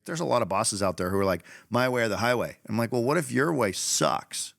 There's a lot of bosses out there who are like, my way or the highway. I'm like, well, what if your way sucks?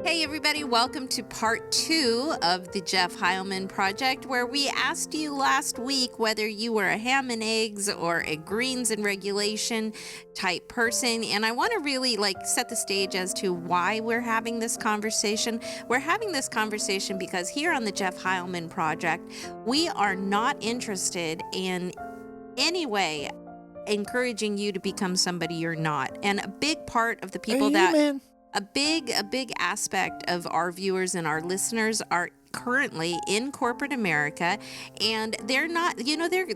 Hey everybody, welcome to part 2 of the Jeff Heilman project, where we asked you last week whether you were a ham and eggs or a greens and regulation type person. And I want to really set the stage as to why we're having this conversation. We're having this conversation because here on the Jeff Heilman project, we are not interested in any way encouraging you to become somebody you're not. And a big part of the people A big aspect of our viewers and our listeners are currently in corporate America, and they're not,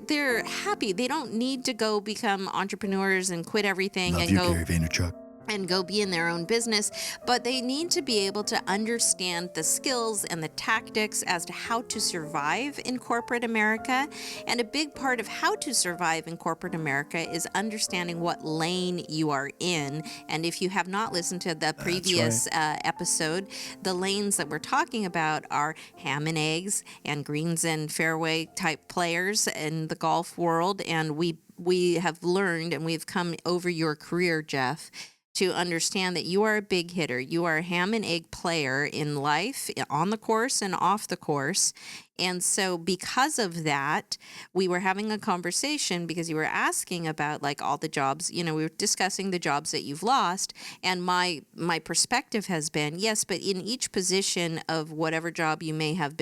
they're happy. They don't need to go become entrepreneurs and quit everything Gary Vaynerchuk. and go be in their own business, but they need to be able to understand the skills and the tactics as to how to survive in corporate America. And a big part of how to survive in corporate America is understanding what lane you are in. And if you have not listened to the previous episode, the lanes that we're talking about are ham and eggs and greens and fairway type players in the golf world. And we have learned, and we've come over your career, Jeff, to understand that you are a big hitter. You are a ham and egg player in life, on the course and off the course. And so because of that, we were having a conversation because you were asking about all the jobs, we were discussing the jobs that you've lost. And my perspective has been, yes, but in each position of whatever job you may have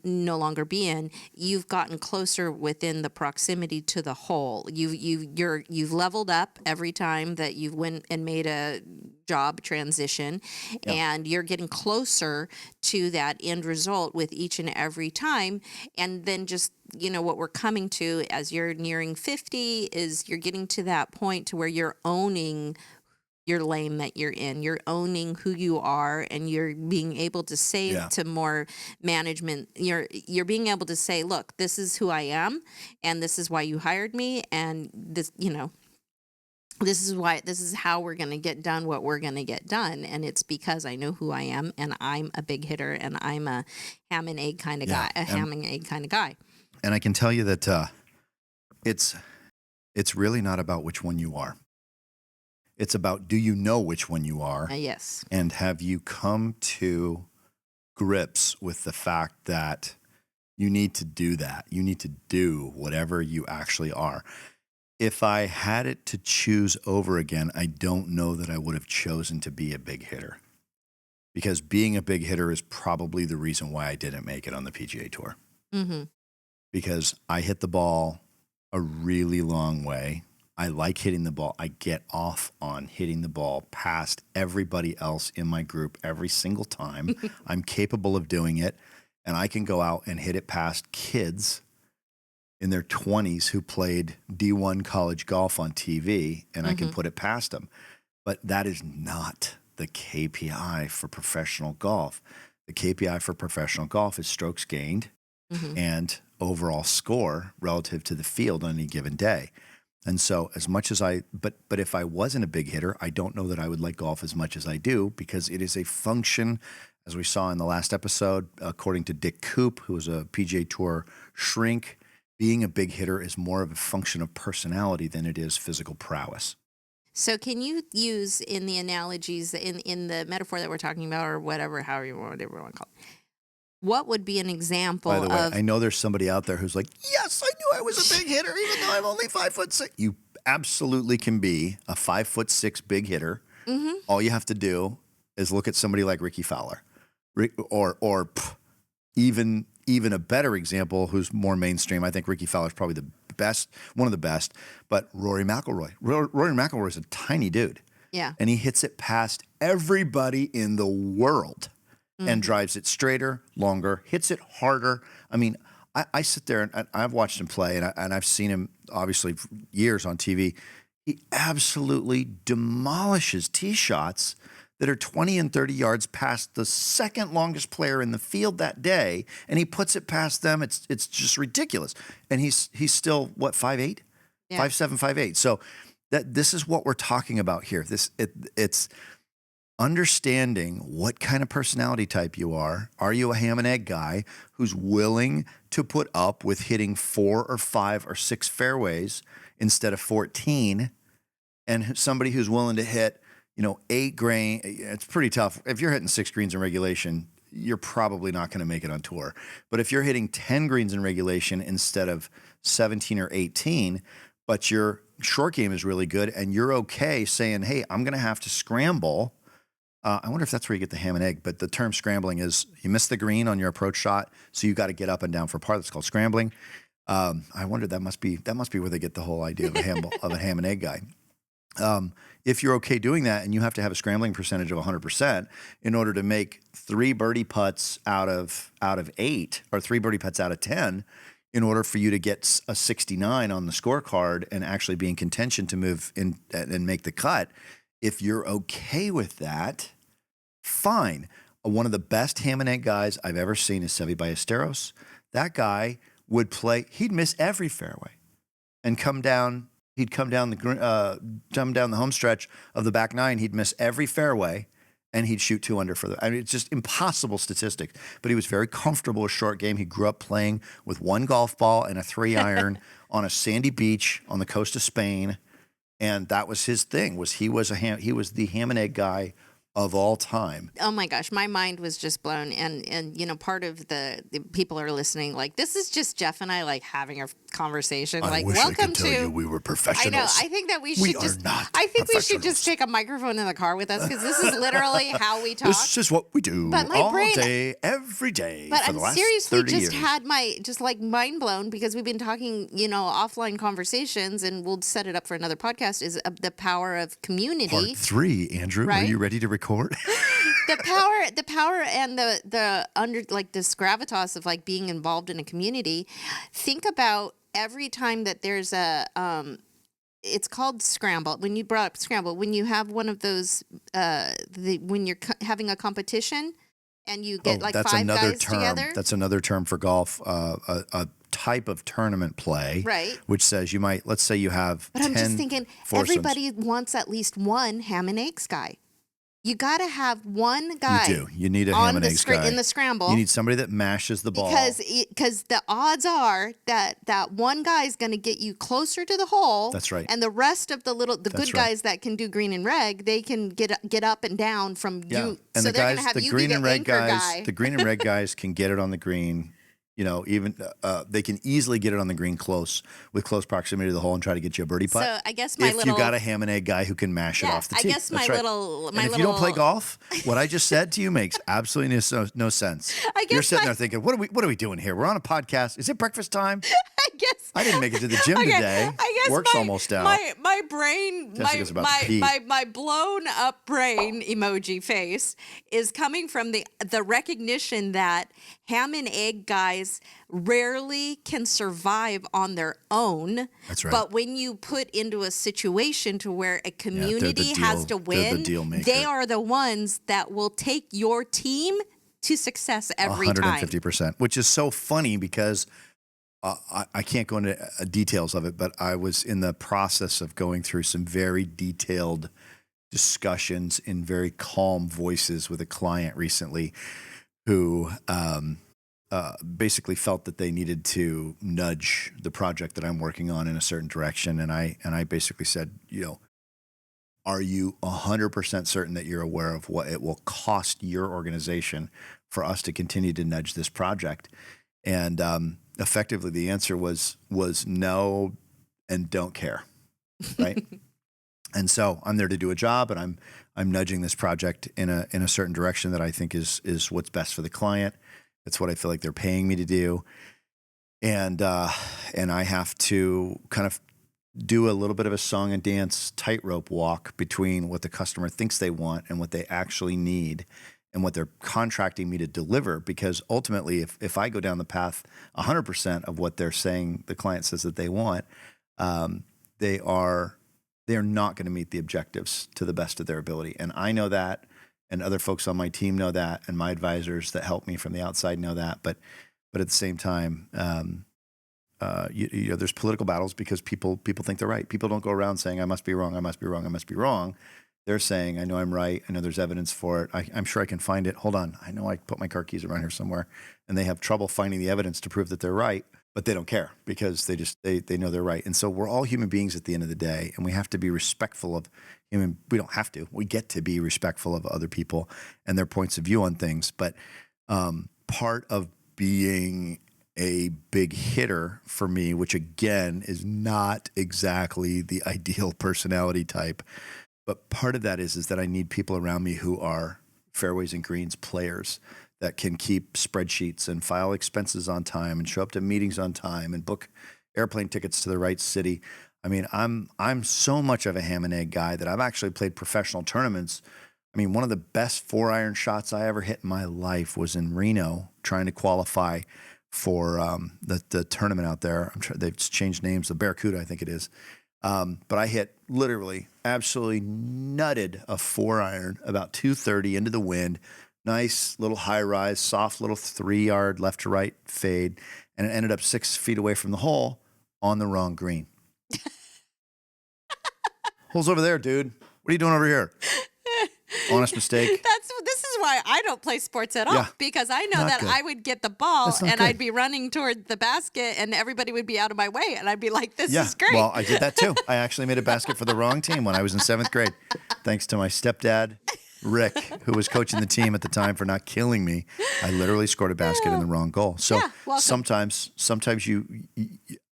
no longer be in, you've gotten closer within the proximity to the whole. You've leveled up every time that you went and made a job transition, and you're getting closer to that end result with each and every time. And then just, what we're coming to as you're nearing 50 is you're getting to that point to where you're owning your lane that you're in. You're owning who you are, and you're being able to say to more management, you're being able to say, look, this is who I am, and this is why you hired me, and this, this is how we're going to get done what we're going to get done. And it's because I know who I am, and I'm a big hitter, and I'm a ham and egg kind of guy, ham and egg kind of guy. And I can tell you that it's really not about which one you are. It's about, do you know which one you are? Yes. And have you come to grips with the fact that you need to do that? You need to do whatever you actually are. If I had it to choose over again, I don't know that I would have chosen to be a big hitter. Because being a big hitter is probably the reason why I didn't make it on the PGA Tour. Mm-hmm. Because I hit the ball a really long way. I like hitting the ball. I get off on hitting the ball past everybody else in my group every single time. I'm capable of doing it, and I can go out and hit it past kids in their 20s who played D1 college golf on TV, and I can put it past them. But that is not the KPI for professional golf. The KPI for professional golf is strokes gained and overall score relative to the field on any given day. And so as much as but if I wasn't a big hitter, I don't know that I would like golf as much as I do, because it is a function, as we saw in the last episode, according to Dick Coop, who was a PGA Tour shrink, being a big hitter is more of a function of personality than it is physical prowess. So can you use in the analogies, in the metaphor that we're talking about, or whatever, whatever you want to call it, what would be an example of... By the way, I know there's somebody out there who's like, yes, I knew I was a big hitter, even though I'm only 5'6". You absolutely can be a 5'6" big hitter. Mm-hmm. All you have to do is look at somebody like Ricky Fowler, or even a better example who's more mainstream. I think Ricky Fowler's probably the best, one of the best, but Rory McIlroy. Rory McIlroy is a tiny dude. Yeah. And he hits it past everybody in the world. And drives it straighter, longer, hits it harder. I mean, I sit there and I've watched him play, and I've seen him obviously for years on TV. He absolutely demolishes tee shots that are 20 and 30 yards past the second longest player in the field that day, and he puts it past them. It's just ridiculous. And he's still, what, 5'8"? Yeah. 5'7", 5'8". So this is what we're talking about here. It's understanding what kind of personality type you are. Are you a ham and egg guy who's willing to put up with hitting 4 or 5 or 6 fairways instead of 14, and somebody who's willing to hit, 8 grain? It's pretty tough. If you're hitting 6 greens in regulation, you're probably not going to make it on tour. But if you're hitting 10 greens in regulation instead of 17 or 18, but your short game is really good and you're okay saying, hey, I'm going to have to scramble. I wonder if that's where you get the ham and egg, but the term scrambling is you miss the green on your approach shot, so you got to get up and down for par. That's called scrambling. I wonder that must be where they get the whole idea of a ham and egg guy. If you're okay doing that, and you have to have a scrambling percentage of 100% in order to make 3 birdie putts out of 8 or 3 birdie putts out of 10, in order for you to get a 69 on the scorecard and actually be in contention to move in and make the cut, if you're okay with that, fine. One of the best ham and egg guys I've ever seen is Seve Ballesteros. That guy would play. He'd miss every fairway and come down. He'd come down the home stretch of the back 9. He'd miss every fairway, and he'd shoot 2 under for the. I mean, it's just impossible statistics. But he was very comfortable with short game. He grew up playing with 1 golf ball and a 3-iron on a sandy beach on the coast of Spain, and that was his thing. He was the ham and egg guy of all time. Oh my gosh, my mind was just blown. And part of the people are listening, like, this is just Jeff and I, like, having a conversation. I like, wish welcome I could tell you we were professionals. I know. I think that we should we should just take a microphone in the car with us, because this is literally how we talk. This is what we do all day, every day. But for I'm the last seriously 30 just years. had my mind blown, because we've been talking, offline conversations, and we'll set it up for another podcast, is the power of community. Part 3, Andrew. Right? Are you ready to record? the power and the this gravitas of, like, being involved in a community. Think about every time that there's a it's called scramble. When you brought up scramble, when you have one of those when you're having a competition and you get 5 guys together. That's another term for golf. A type of tournament play, right? Which says let's say you have. But 10 I'm just thinking, foursomes. everybody wants at least one ham and eggs guy. You got to have one guy. You do. You need a ham and eggs guy in the scramble. You need somebody that mashes the ball. Because the odds are that one guy is going to get you closer to the hole. That's right. And the rest of the guys that can do green and reg, they can get up and down from you. And so the they're going guys, to have the you green be the and red anchor guys, guy. the green and red guys can get it on the green. Even they can easily get it on the green with close proximity to the hole and try to get you a birdie putt. So I guess if you got a ham and egg guy who can mash it off the tee. I guess That's my right. little. And if you don't play golf, what I just said to you makes absolutely no sense. You're sitting there thinking, what are we doing here? We're on a podcast. Is it breakfast time? I didn't make it to the gym today. I guess Work's almost out. My brain, Jessica's about to pee. my blown up brain emoji face is coming from the recognition that ham and egg guys rarely can survive on their own. That's right. But when you put into a situation to where a community has to win, they're the deal maker. they are the ones that will take your team to success every time. 150%, which is so funny because I can't go into details of it, but I was in the process of going through some very detailed discussions in very calm voices with a client recently who basically felt that they needed to nudge the project that I'm working on in a certain direction. And I basically said, are you 100% certain that you're aware of what it will cost your organization for us to continue to nudge this project? And effectively, the answer was no and don't care, right? And so I'm there to do a job, and I'm nudging this project in a certain direction that I think is what's best for the client. That's what I feel like they're paying me to do, and I have to kind of do a little bit of a song and dance tightrope walk between what the customer thinks they want and what they actually need, and what they're contracting me to deliver. Because ultimately, if I go down the path 100% of what they're saying the client says that they want, they are not going to meet the objectives to the best of their ability. And I know that, and other folks on my team know that, and my advisors that help me from the outside know that. But at the same time, there's political battles because people think they're right. People don't go around saying, I must be wrong, I must be wrong, I must be wrong. They're saying, I know I'm right. I know there's evidence for it. I'm sure I can find it. Hold on. I know I put my car keys around here somewhere. And they have trouble finding the evidence to prove that they're right, but they don't care because they know they're right. And so we're all human beings at the end of the day, and we have to be respectful of we don't have to. We get to be respectful of other people and their points of view on things. But part of being a big hitter for me, which again is not exactly the ideal personality type, but part of that is that I need people around me who are fairways and greens players that can keep spreadsheets and file expenses on time and show up to meetings on time and book airplane tickets to the right city. I mean, I'm so much of a ham and egg guy that I've actually played professional tournaments. I mean, one of the best 4-iron shots I ever hit in my life was in Reno, trying to qualify for the tournament out there. They've changed names, the Barracuda, I think it is. But I hit literally absolutely nutted a 4-iron about 230 into the wind. Nice little high rise, soft little 3-yard left to right fade. And it ended up 6 feet away from the hole on the wrong green. Hole's over there, dude. What are you doing over here? Honest mistake. This is why I don't play sports at all, Yeah. because I know Not that good. I would get the ball That's not and good. I'd be running toward the basket and everybody would be out of my way and I'd be like, this Yeah, is great. well, I did that too. I actually made a basket for the wrong team when I was in 7th grade, thanks to my stepdad, Rick, who was coaching the team at the time, for not killing me. I literally scored a basket in the wrong goal. So Yeah, welcome. sometimes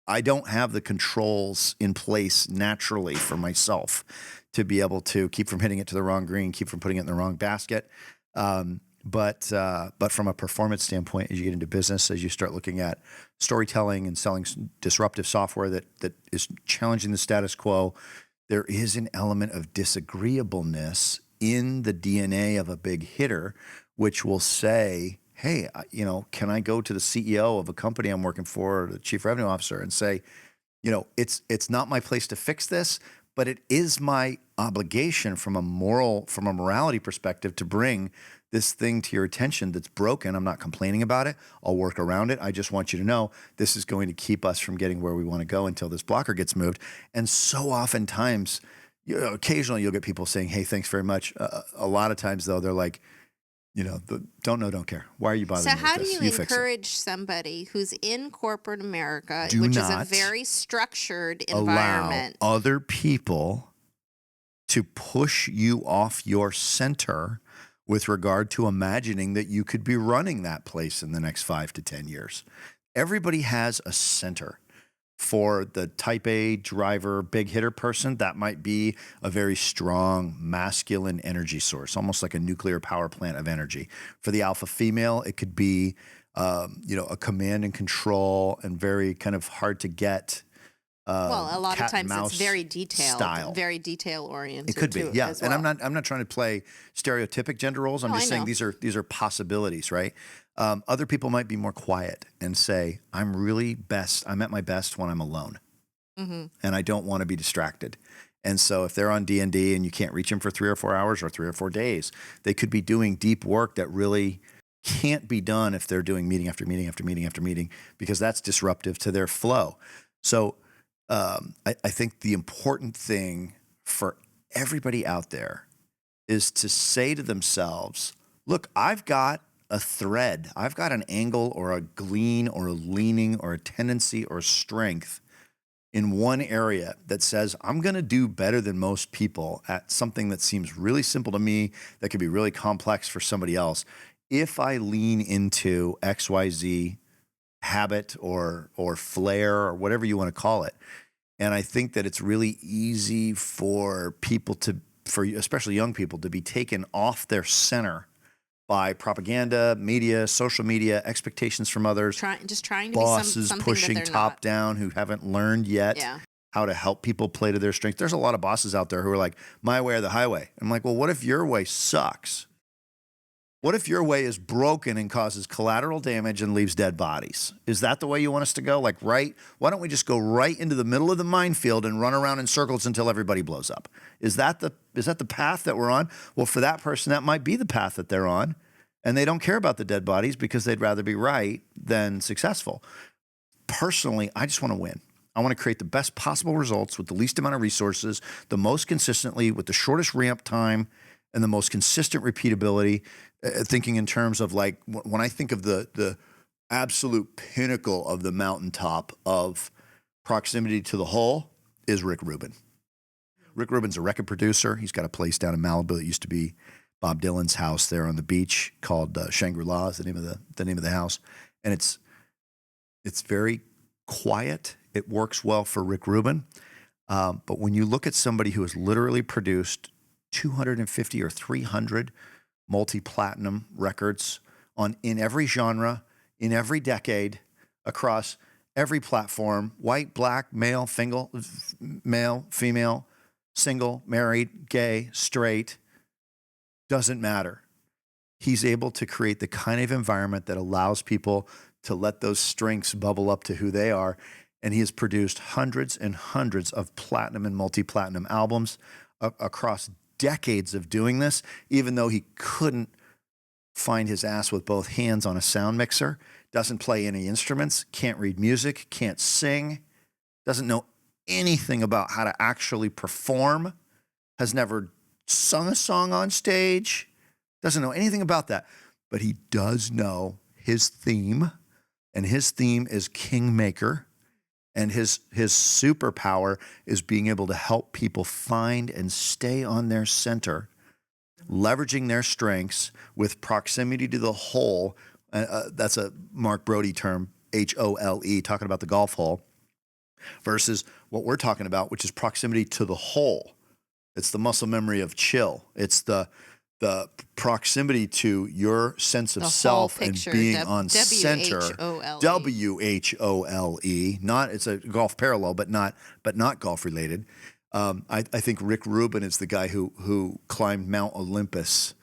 I don't have the controls in place naturally for myself to be able to keep from hitting it to the wrong green, keep from putting it in the wrong basket. But from a performance standpoint, as you get into business, as you start looking at storytelling and selling disruptive software that is challenging the status quo, there is an element of disagreeableness in the DNA of a big hitter, which will say, hey, can I go to the CEO of a company I'm working for, or the chief revenue officer, and say, it's not my place to fix this, but it is my obligation from a morality perspective to bring this thing to your attention that's broken. I'm not complaining about it. I'll work around it. I just want you to know this is going to keep us from getting where we want to go until this blocker gets moved. And so oftentimes, occasionally you'll get people saying, hey, thanks very much. A lot of times, though, they're like, don't know, don't care. Why are you bothering So me how with do this? you fix it. encourage somebody who's in corporate America, Do which is a not very structured allow environment? other people to push you off your center with regard to imagining that you could be running that place in the next 5 to 10 years. Everybody has a center. For the type A driver, big hitter person, that might be a very strong masculine energy source, almost like a nuclear power plant of energy. For the alpha female, it could be, a command and control and very kind of hard to get. Well, a lot of cat times mouse it's very detailed, style. very detail oriented. It could be, too, yeah. as And well. I'm not trying to play stereotypic gender roles. I'm No, just I saying know. these are possibilities, right? Other people might be more quiet and say, I'm at my best when I'm alone, and I don't want to be distracted. And so if they're on D&D and you can't reach them for 3 or 4 hours or 3 or 4 days, they could be doing deep work that really can't be done if they're doing meeting after meeting after meeting after meeting, because that's disruptive to their flow. So I think the important thing for everybody out there is to say to themselves, look, I've got a thread, I've got an angle or a glean or a leaning or a tendency or a strength in one area that says I'm going to do better than most people at something that seems really simple to me that could be really complex for somebody else. If I lean into XYZ habit or flair or whatever you want to call it. And I think that it's really easy for people especially young people, to be taken off their center by propaganda, media, social media, expectations from others, trying to bosses be something pushing that they're top not. down who haven't learned yet Yeah. how to help people play to their strengths. There's a lot of bosses out there who are like, my way or the highway. I'm like, well, what if your way sucks? What if your way is broken and causes collateral damage and leaves dead bodies? Is that the way you want us to go? Why don't we just go right into the middle of the minefield and run around in circles until everybody blows up? Is that the path that we're on? Well, for that person, that might be the path that they're on. And they don't care about the dead bodies because they'd rather be right than successful. personally, I just want to win. I want to create the best possible results with the least amount of resources, the most consistently, with the shortest ramp time, and the most consistent repeatability. Thinking in terms of like when I think of the absolute pinnacle of the mountaintop of proximity to the hole is Rick Rubin. Rick Rubin's a record producer. He's got a place down in Malibu that used to be Bob Dylan's house there on the beach called Shangri-La is the name of the house, and it's very quiet. It works well for Rick Rubin, but when you look at somebody who has literally produced 250 or 300 multi-platinum records in every genre, in every decade, across every platform, white, black, male, female, single, married, gay, straight, doesn't matter. He's able to create the kind of environment that allows people to let those strengths bubble up to who they are. And he has produced hundreds and hundreds of platinum and multi-platinum albums across decades of doing this, even though he couldn't find his ass with both hands on a sound mixer, doesn't play any instruments, can't read music, can't sing, doesn't know anything about how to actually perform, has never sung a song on stage, doesn't know anything about that. But he does know his theme, and his theme is Kingmaker. And his superpower is being able to help people find and stay on their center, leveraging their strengths with proximity to the hole. That's a Mark Broadie term, HOLE, talking about the golf hole, versus what we're talking about, which is proximity to the whole. It's the muscle memory of chill. It's the proximity to your sense of self and being on center. WHOLE. Not, it's a golf parallel, but not golf related. I think Rick Rubin is the guy who climbed Mount Olympus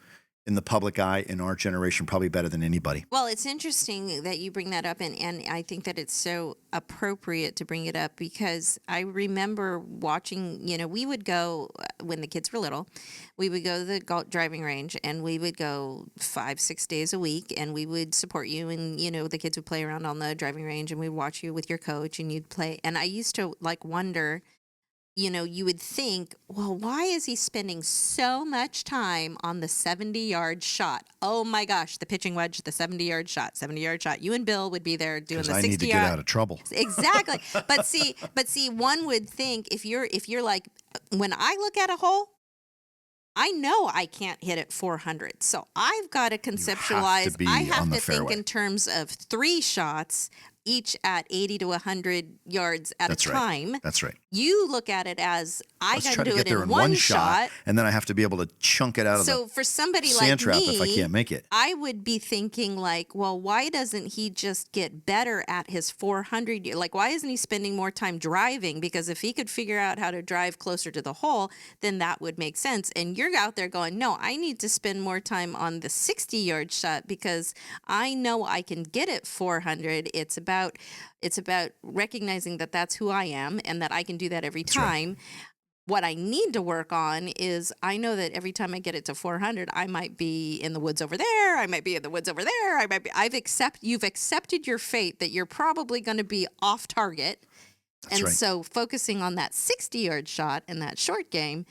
in the public eye in our generation probably better than anybody. Well, it's interesting that you bring that up, and I think that it's so appropriate to bring it up because I remember watching, we would go, when the kids were little, we would go to the driving range, and we would go 5-6 days a week, and we would support you, and, the kids would play around on the driving range, and we'd watch you with your coach, and you'd play, and I used to, wonder, you would think, well, why is he spending so much time on the 70-yard shot? Oh my gosh, the pitching wedge, the 70-yard shot. You and Bill would be there doing the 60-yard. I need to get out of trouble. Exactly. But see, one would think if you're like, when I look at a hole, I know I can't hit it 400. So I've got to conceptualize. I have to think in terms of 3 shots, each at 80 to 100 yards at a time. Right. That's right. You look at it as I got to do it in one shot, and then I have to be able to chunk it out of so for somebody sand like trap me, if I can't make it. I would be thinking well, why doesn't he just get better at his 400? Why isn't he spending more time driving? Because if he could figure out how to drive closer to the hole, then that would make sense. And you're out there going, no, I need to spend more time on the 60-yard shot because I know I can get it 400. It's about recognizing that that's who I am and that I can do that every time. Right. What I need to work on is I know that every time I get it to 400, I might be in the woods over there. I might be in the woods over there. You've accepted your fate that you're probably going to be off target. That's right. So focusing on that 60-yard shot and that short game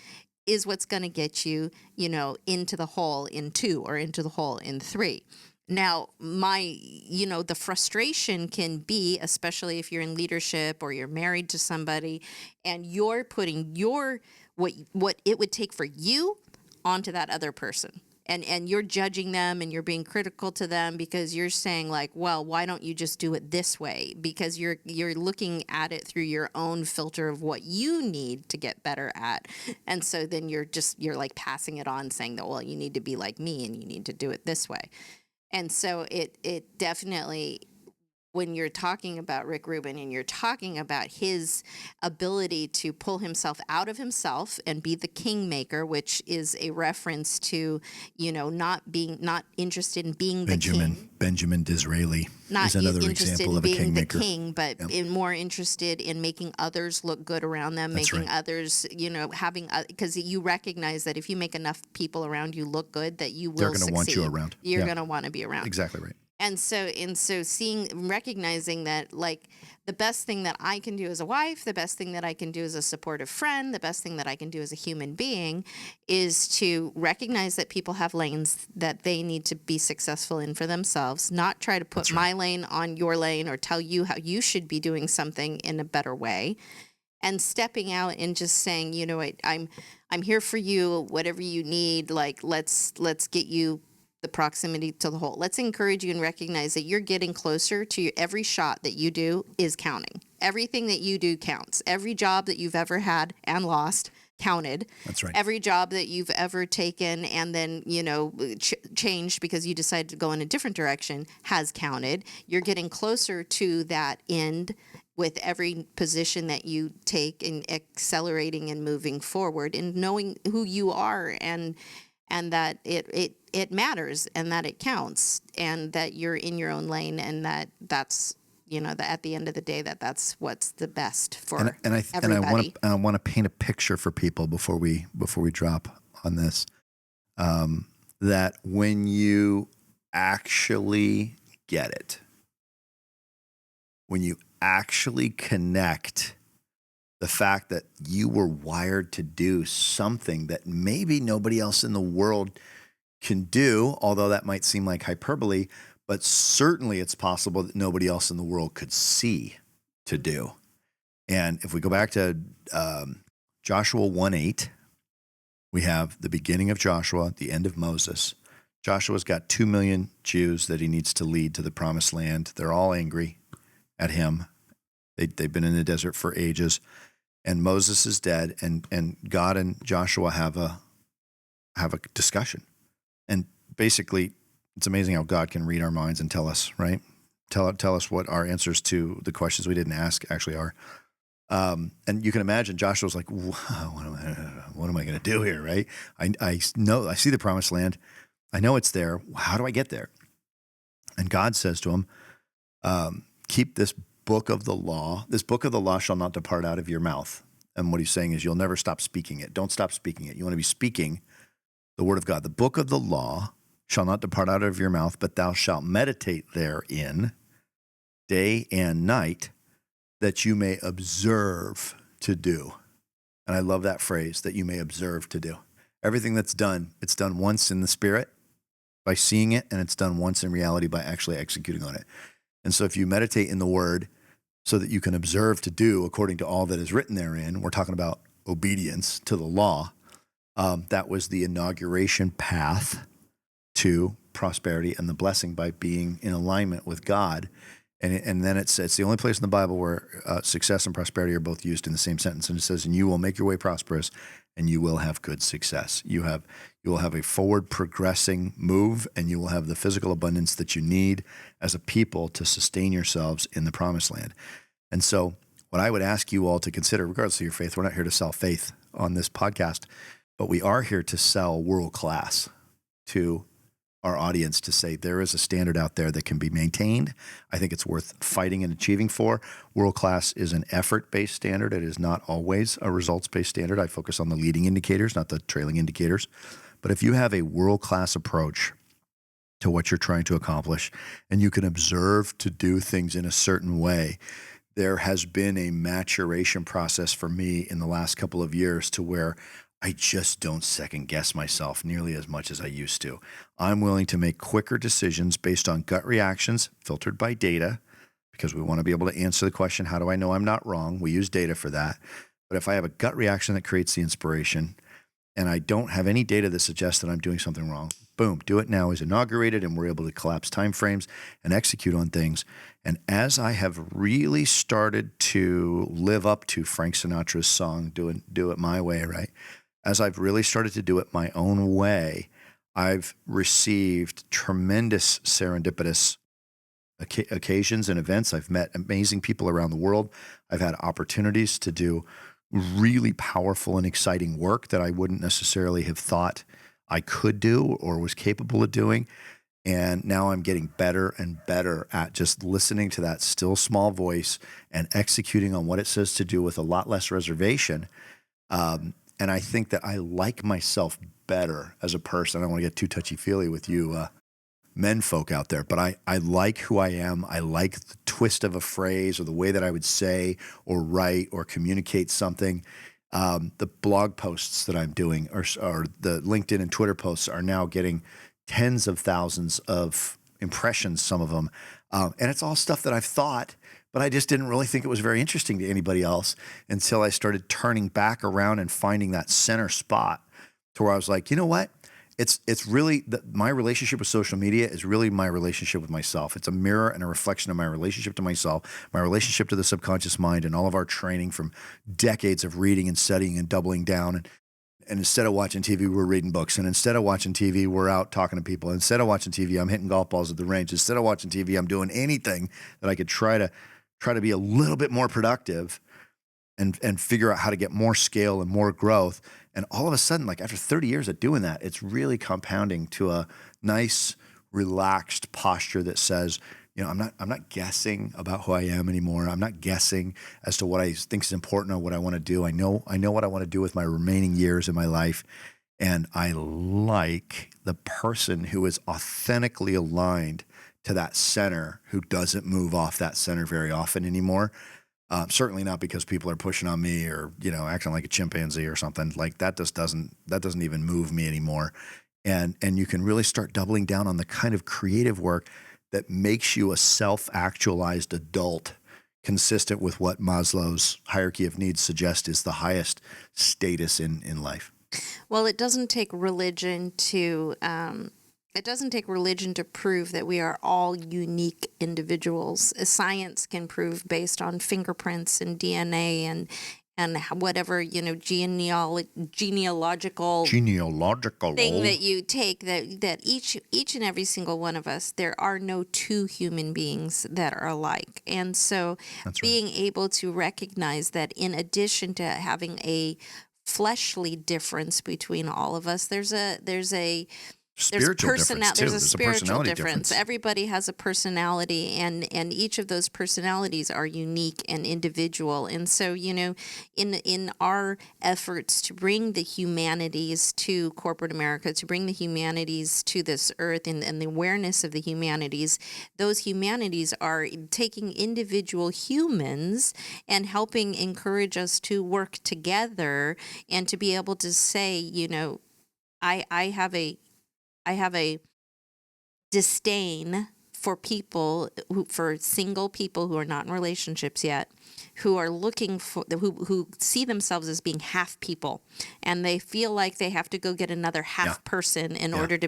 is what's going to get you, into the hole in 2 or into the hole in 3. Now, the frustration can be, especially if you're in leadership or you're married to somebody and you're putting what it would take for you onto that other person. And you're judging them and you're being critical to them because you're saying well, why don't you just do it this way? Because you're looking at it through your own filter of what you need to get better at. And so then you're passing it on saying that, well, you need to be like me and you need to do it this way. And so it definitely, when you're talking about Rick Rubin and you're talking about his ability to pull himself out of himself and be the kingmaker, which is a reference to, not interested in being the king. Benjamin Disraeli is another example of a kingmaker. King, but more interested in making others look good around them, others, because you recognize that if you make enough people around you look good, that you will succeed. They're going to want you around. You're going to want to be around. Exactly right. And so recognizing that, like, the best thing that I can do as a wife, the best thing that I can do as a supportive friend, the best thing that I can do as a human being is to recognize that people have lanes that they need to be successful in for themselves, not try to put That's right. my lane on your lane or tell you how you should be doing something in a better way. And stepping out and just saying, you know what, I'm here for you, whatever you need, like let's get you the proximity to the hole. Let's encourage you and recognize that you're getting closer to every shot that you do is counting. Everything that you do counts. Every job that you've ever had and lost counted. That's right. Every job that you've ever taken and then, changed because you decided to go in a different direction has counted. You're getting closer to that end with every position that you take and accelerating and moving forward and knowing who you are and that it matters and that it counts and that you're in your own lane and that's that at the end of the day that's what's the best for everybody. I want to paint a picture for people before we drop on this, that when you actually get it, when you actually connect the fact that you were wired to do something that maybe nobody else in the world can do, although that might seem like hyperbole, but certainly it's possible that nobody else in the world could see to do. And if we go back to Joshua 1:8, we have the beginning of Joshua, the end of Moses. Joshua's got 2 million Jews that he needs to lead to the promised land. They're all angry at him. They've been in the desert for ages. And Moses is dead, and God and Joshua have a discussion. And basically, it's amazing how God can read our minds and tell us, right? Tell us what our answers to the questions we didn't ask actually are. And you can imagine Joshua's like, wow, what am I going to do here, right? I know, I see the promised land. I know it's there. How do I get there? And God says to him, keep this book of the law. This book of the law shall not depart out of your mouth. And what he's saying is you'll never stop speaking it. Don't stop speaking it. You want to be speaking the word of God. The book of the law shall not depart out of your mouth, but thou shalt meditate therein day and night, that you may observe to do. And I love that phrase, that you may observe to do. Everything that's done, it's done once in the spirit by seeing it, and it's done once in reality by actually executing on it. And so if you meditate in the word so that you can observe to do according to all that is written therein, we're talking about obedience to the law. That was the inauguration path to prosperity and the blessing, by being in alignment with God. And then it's the only place in the Bible where success and prosperity are both used in the same sentence. And it says, and you will make your way prosperous and you will have good success. You will have a forward progressing move, and you will have the physical abundance that you need as a people to sustain yourselves in the promised land. And so what I would ask you all to consider, regardless of your faith, we're not here to sell faith on this podcast, but we are here to sell world class to our audience, to say there is a standard out there that can be maintained. I think it's worth fighting and achieving for. World class is an effort-based standard. It is not always a results-based standard. I focus on the leading indicators, not the trailing indicators. But if you have a world-class approach to what you're trying to accomplish, and you can observe to do things in a certain way, there has been a maturation process for me in the last couple of years to where I just don't second guess myself nearly as much as I used to. I'm willing to make quicker decisions based on gut reactions filtered by data, because we want to be able to answer the question, how do I know I'm not wrong? We use data for that. But if I have a gut reaction that creates the inspiration, and I don't have any data that suggests that I'm doing something wrong, boom, Do It Now is inaugurated, and we're able to collapse timeframes and execute on things. And as I have really started to live up to Frank Sinatra's song, Do It My Way, right? As I've really started to do it my own way, I've received tremendous serendipitous occasions and events. I've met amazing people around the world. I've had opportunities to do really powerful and exciting work that I wouldn't necessarily have thought I could do or was capable of doing. And now I'm getting better and better at just listening to that still small voice and executing on what it says to do with a lot less reservation. And I think that I like myself better as a person. I don't want to get too touchy-feely with you, men folk out there, but I like who I am. I like the twist of a phrase or the way that I would say or write or communicate something. The blog posts that I'm doing or the LinkedIn and Twitter posts are now getting tens of thousands of impressions, some of them. And it's all stuff that I've thought, but I just didn't really think it was very interesting to anybody else until I started turning back around and finding that center spot to where I was like, you know what? It's really my relationship with social media is really my relationship with myself. It's a mirror and a reflection of my relationship to myself, my relationship to the subconscious mind, and all of our training from decades of reading and studying and doubling down. And instead of watching TV, we're reading books. And instead of watching TV, we're out talking to people. Instead of watching TV, I'm hitting golf balls at the range. Instead of watching TV, I'm doing anything that I could try to be a little bit more productive and figure out how to get more scale and more growth. And all of a sudden, like after 30 years of doing that, it's really compounding to a nice, relaxed posture that says, you know, I'm not guessing about who I am anymore. I'm not guessing as to what I think is important or what I want to do. I know what I want to do with my remaining years in my life. And I like the person who is authentically aligned to that center, who doesn't move off that center very often anymore. Certainly not because people are pushing on me or, you know, acting like a chimpanzee or something. Like that doesn't even move me anymore. And you can really start doubling down on the kind of creative work that makes you a self-actualized adult, consistent with what Maslow's hierarchy of needs suggests is the highest status in life. Well, it doesn't take religion to prove that we are all unique individuals. Science can prove based on fingerprints and DNA and whatever, you know, genealogical thing that you take, that each and every single one of us, there are no two human beings that are alike. And so being able to recognize that in addition to having a fleshly difference between all of us, there's a spiritual difference. Everybody has a personality, and each of those personalities are unique and individual. And so, you know, in our efforts to bring the humanities to corporate America, to bring the humanities to this earth, and the awareness of the humanities, those humanities are taking individual humans and helping encourage us to work together and to be able to say, you know, I have a disdain for for single people who are not in relationships yet, who are looking for, who see themselves as being half people, and they feel like they have to go get another half person in order to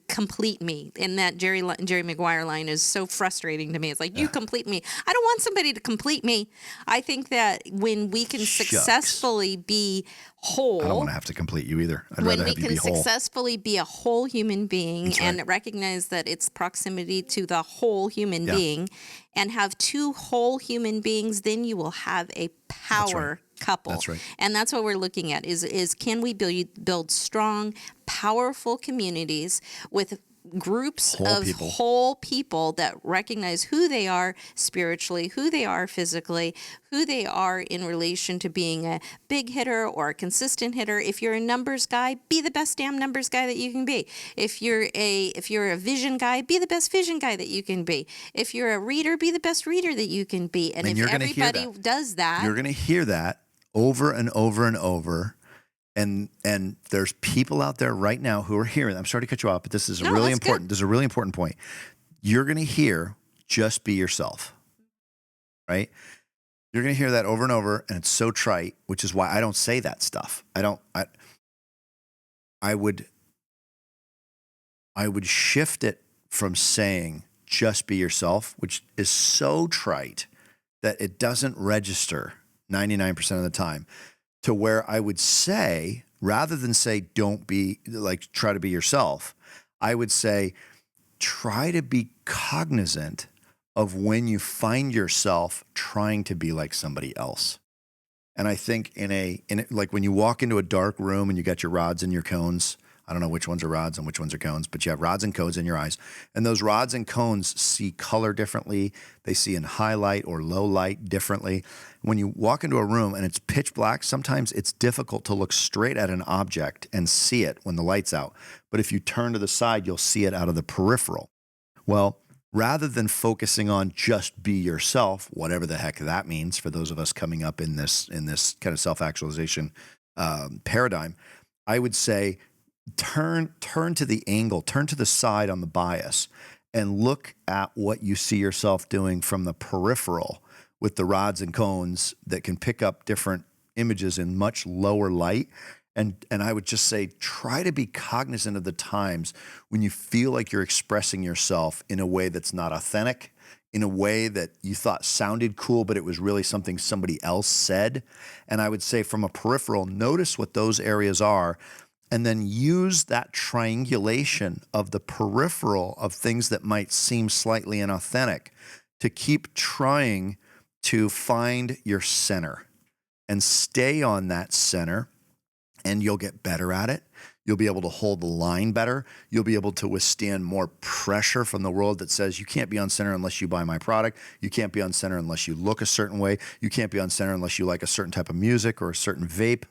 complete me. And that Jerry Maguire line is so frustrating to me. It's like, you complete me. I don't want somebody to complete me. I think that when we can successfully be whole, I don't want to have to complete you either. I'd rather have you be whole. When we can successfully be a whole human being and recognize that it's proximity to the whole human being, and have two whole human beings, then you will have a power couple. That's right. And that's what we're looking at is can we build strong, powerful communities with groups whole people that recognize who they are spiritually, who they are physically, who they are in relation to being a big hitter or a consistent hitter. If you're a numbers guy, be the best damn numbers guy that you can be. If you're a vision guy, be the best vision guy that you can be. If you're a reader, be the best reader that you can be. And if everybody does that, you're going to hear that over and over and over. And there's people out there right now who are hearing. I'm sorry to cut you off, but this is really important. This is a really important point. You're going to hear, just be yourself, right? You're going to hear that over and over, and it's so trite, which is why I don't say that stuff. I would shift it from saying just be yourself, which is so trite that it doesn't register 99% of the time, to where I would say, rather than say, don't be, like, try to be yourself, I would say, try to be cognizant of when you find yourself trying to be like somebody else. And I think like when you walk into a dark room and you got your rods and your cones, I don't know which ones are rods and which ones are cones, but you have rods and cones in your eyes. And those rods and cones see color differently. They see in highlight or low light differently. When you walk into a room and it's pitch black, sometimes it's difficult to look straight at an object and see it when the light's out. But if you turn to the side, you'll see it out of the peripheral. Well, rather than focusing on just be yourself, whatever the heck that means for those of us coming up in this kind of self-actualization paradigm, I would say turn to the angle, turn to the side on the bias, and look at what you see yourself doing from the peripheral with the rods and cones that can pick up different images in much lower light. And I would just say, try to be cognizant of the times when you feel like you're expressing yourself in a way that's not authentic, in a way that you thought sounded cool, but it was really something somebody else said. And I would say from a peripheral, notice what those areas are, and then use that triangulation of the peripheral of things that might seem slightly inauthentic to keep trying to find your center and stay on that center. And you'll get better at it. You'll be able to hold the line better. You'll be able to withstand more pressure from the world that says you can't be on center unless you buy my product. You can't be on center unless you look a certain way. You can't be on center unless you like a certain type of music or a certain vape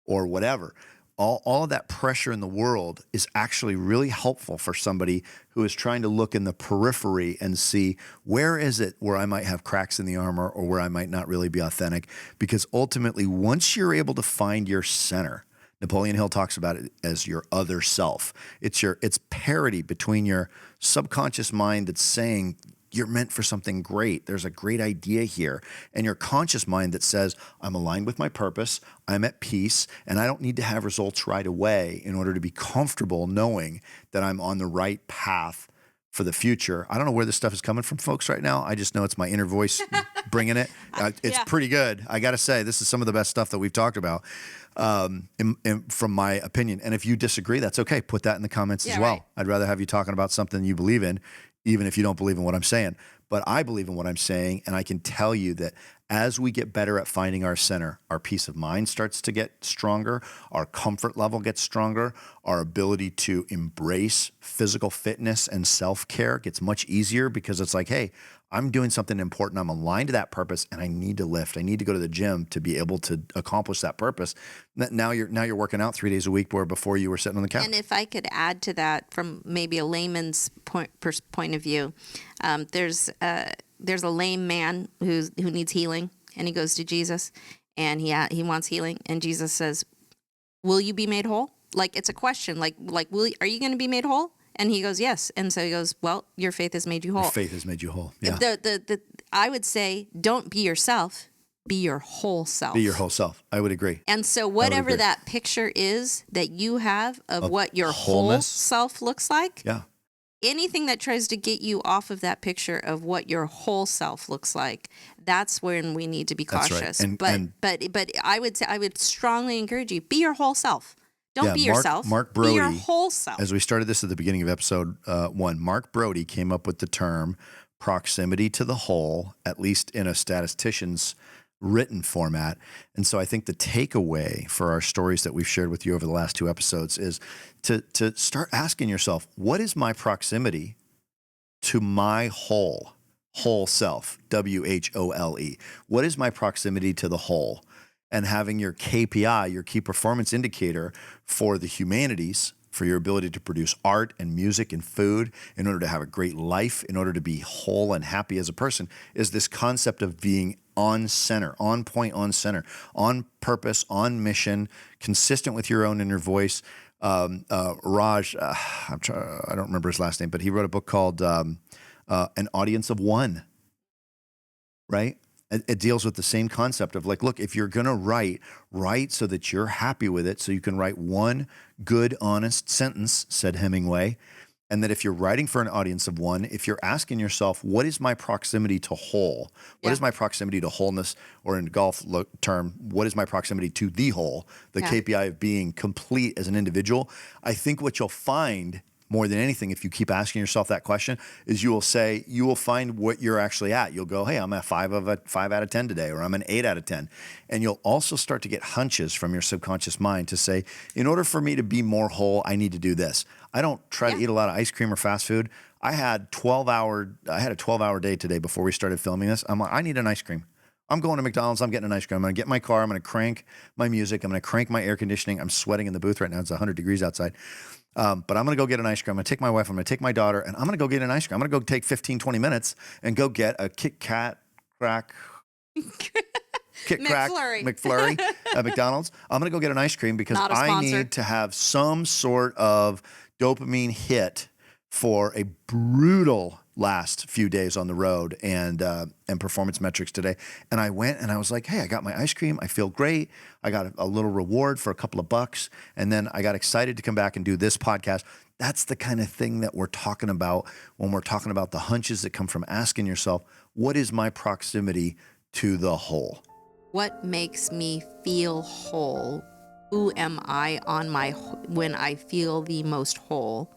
or whatever. All of that pressure in the world is actually really helpful for somebody who is trying to look in the periphery and see where is it where I might have cracks in the armor or where I might not really be authentic. Because ultimately, once you're able to find your center, Napoleon Hill talks about it as your other self. It's parity between your subconscious mind that's saying you're meant for something great. There's a great idea here. And your conscious mind that says, I'm aligned with my purpose, I'm at peace, and I don't need to have results right away in order to be comfortable knowing that I'm on the right path for the future. I don't know where this stuff is coming from, folks, right now. I just know it's my inner voice bringing it. It's pretty good. I got to say, this is some of the best stuff that we've talked about. From my opinion. And if you disagree, that's okay. Put that in the comments as well. Right. I'd rather have you talking about something you believe in, even if you don't believe in what I'm saying. But I believe in what I'm saying, and I can tell you that as we get better at finding our center, our peace of mind starts to get stronger, our comfort level gets stronger, our ability to embrace physical fitness and self-care gets much easier because it's like, hey, I'm doing something important. I'm aligned to that purpose, and I need to lift. I need to go to the gym to be able to accomplish that purpose. Now you're working out 3 days a week, where before you were sitting on the couch. And if I could add to that from maybe a layman's point of view, there's a lame man who needs healing, and he goes to Jesus, and he wants healing, and Jesus says, "Will you be made whole?" Like, it's a question. Like, are you going to be made whole? And he goes, yes. And so he goes, well, your faith has made you whole. Your faith has made you whole. Yeah. I would say, don't be yourself, be your whole self. Be your whole self. I would agree. And so whatever that picture is that you have of what your whole self looks like, anything that tries to get you off of that picture of what your whole self looks like, that's when we need to be cautious. That's right. But I would say, I would strongly encourage you, be your whole self. Don't be yourself. Mark Broadie, be your whole self. As we started this at the beginning of episode 1, Mark Broadie came up with the term proximity to the whole, at least in a statistician's written format. And so I think the takeaway for our stories that we've shared with you over the last 2 episodes is to start asking yourself, what is my proximity to my whole self, WHOLE? What is my proximity to the whole? And having your KPI, your key performance indicator for the humanities, for your ability to produce art and music and food in order to have a great life, in order to be whole and happy as a person, is this concept of being on center, on point, on center, on purpose, on mission, consistent with your own inner voice. Raj, I don't remember his last name, but he wrote a book called An Audience of One, right? It deals with the same concept of like, look, if you're going to write so that you're happy with it, so you can write one good, honest sentence, said Hemingway. And that if you're writing for an audience of one, if you're asking yourself, what is my proximity to whole? What is my proximity to wholeness? Or in golf term, what is my proximity to the whole? The KPI of being complete as an individual. I think what you'll find more than anything, if you keep asking yourself that question, is you will find what you're actually at. You'll go, hey, I'm a 5 out of 10 today, or I'm an 8 out of 10. And you'll also start to get hunches from your subconscious mind to say, in order for me to be more whole, I need to do this. I don't try to eat a lot of ice cream or fast food. I had a 12-hour day today before we started filming this. I'm like, I need an ice cream. I'm going to McDonald's. I'm getting an ice cream. I'm going to get my car. I'm going to crank my music. I'm going to crank my air conditioning. I'm sweating in the booth right now. It's 100 degrees outside. But I'm going to go get an ice cream. I'm going to take my wife. I'm going to take my daughter, and I'm going to go get an ice cream. I'm going to go take 15, 20 minutes and go get a Kit Kat crack. McFlurry at McDonald's. I'm going to go get an ice cream because I need to have some sort of dopamine hit for a brutal last few days on the road and performance metrics today. And I went and I was like, hey, I got my ice cream. I feel great. I got a little reward for a couple of bucks. And then I got excited to come back and do this podcast. That's the kind of thing that we're talking about when we're talking about the hunches that come from asking yourself, what is my proximity to the whole? What makes me feel whole? Who am I when I feel the most whole?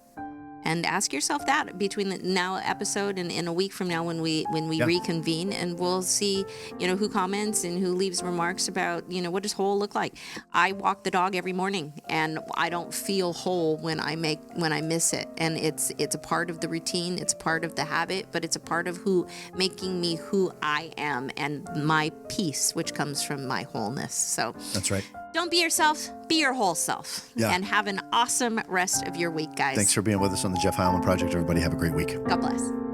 And ask yourself that between the now episode and in a week from now when we reconvene, and we'll see, who comments and who leaves remarks about, what does whole look like. I walk the dog every morning and I don't feel whole when I miss it. And it's a part of the routine, it's a part of the habit, but it's a part of making me who I am and my peace, which comes from my wholeness. So that's right. Don't be yourself, be your whole self. Yeah. And have an awesome rest of your week, guys. Thanks for being with us on the Jeff Heilman Project. Everybody have a great week. God bless.